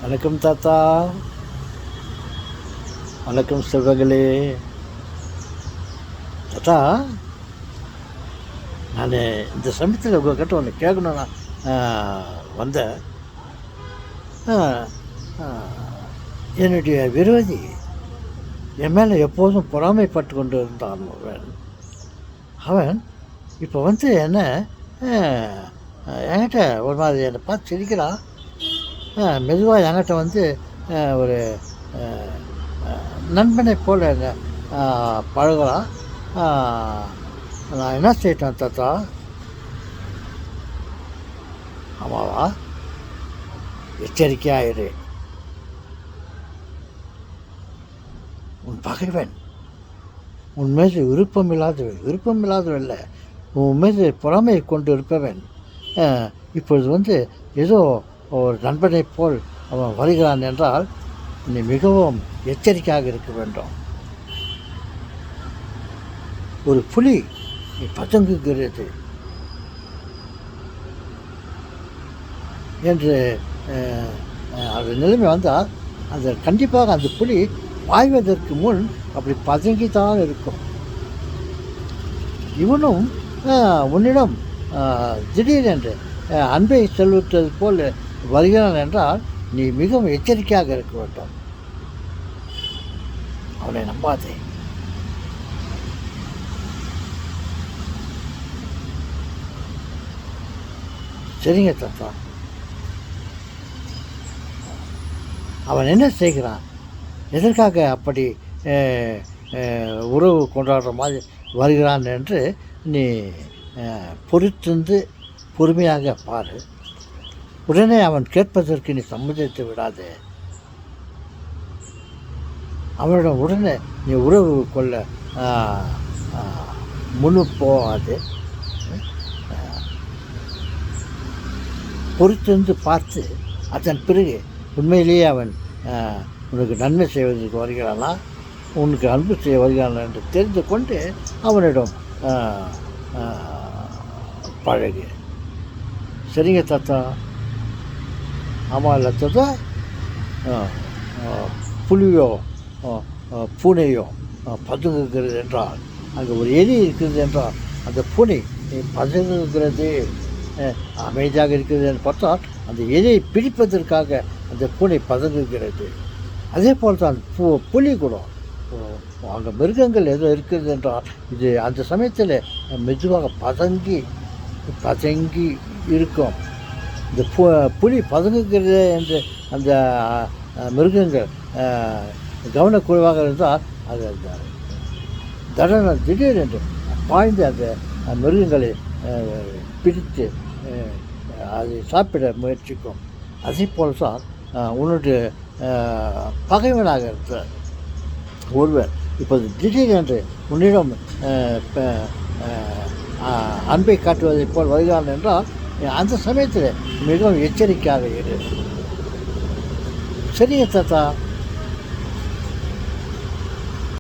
வணக்கம் தாத்தா. வணக்கம் செல்வங்களே. தாத்தா, நான் இந்த சமயத்தில் உங்கள்கிட்ட ஒன்று கேட்கணும்னா வந்தேன். ஆ, ஆ, என்னுடைய விரோதி என் மேலே எப்போதும் பொறாமைப்பட்டு கொண்டு இருந்தான். அவன் இப்போ வந்து என்ன என்கிட்ட ஒரு மாதிரி என்னை பார்த்து சிரிக்கிறான். மெதுவாக என்கிட்ட வந்து ஒரு நண்பனை போல் பழகலாம். நான் என்ன செய்யிட்டேன் தாத்தா? ஆமாவா? எச்சரிக்கையாயிரு. உன் பகைவன் உன் மீது விருப்பமில்லாதவன் இல்லை, உன் மீது பொறாமையை கொண்டு இருப்பவன் இப்பொழுது வந்து ஏதோ ஒரு நண்பனைப் போல் அவன் வருகிறான் என்றால் நீ மிகவும் எச்சரிக்கையாக இருக்க வேண்டும். ஒரு புலி பதுங்குகிறது என்று அது நிலைமை வந்தால் அது கண்டிப்பாக அந்த புலி பாய்வதற்கு முன் அப்படி பதுங்கித்தான் இருக்கும். இவனும் உன்னிடம் திடீரென்று அன்பை செலுத்துவது போல் வருகிறான் என்றால் நீ மிகவும் எச்சரிக்கையாக இருக்க வேண்டும். அவனை நம்பாதே. சரிங்க தாத்தா. அவன் என்ன செய்கிறான், எதற்காக அப்படி உறவு கொண்டாடுற மாதிரி வருகிறான் என்று நீ பொறுத்திருந்து பொறுமையாக பாரு. உடனே அவன் கேட்பதற்கு நீ சம்மதித்து விடாதே. அவனிடம் உடனே நீ உறவு கொள்ள முழு போகாது. பொறுத்திருந்து பார்த்து அதன் பிறகு உண்மையிலேயே அவன் உனக்கு நன்மை செய்வதற்கு வருகிறானா, உனக்கு அன்பு செய்ய வருகிறானா என்று தெரிந்து கொண்டு அவனிடம் பழகு. சரிங்க தாத்தா. ஆமாம் இல்லை தாத்தா. புலியோ பூனையோ பதுங்குகிறது என்றால், அங்கே ஒரு எலி இருக்கிறது என்றால் அந்த பூனை பதுங்குகிறது அமைதியாக இருக்கிறது என்று பார்த்தால் அந்த எலியை பிடிப்பதற்காக அந்த பூனை பதுங்குகிறது. அதே போல் தான் புலி கூட அங்கே மிருகங்கள் ஏதோ இருக்கிறது என்றால் இது அந்த சமயத்தில் மெதுவாக பதுங்கி இருக்கும். இந்த புலி பதுங்குகிறது என்று அந்த மிருகங்கள் கவனக்குறைவாக இருந்தால் அது அந்த திடீர் என்று பாய்ந்து அந்த மிருகங்களை பிடித்து அதை சாப்பிட முயற்சிக்கும். அதே போல் தான் உன்னுடைய பகைவனாக இருந்த ஒருவர் இப்போது திடீரென்று உன்னிடம் அன்பை காட்டுவதைப் போல் வருகிறான் என்றால் அந்த சமயத்தில் மிகவும் எச்சரிக்கையாக இரு. சரிங்க தாத்தா.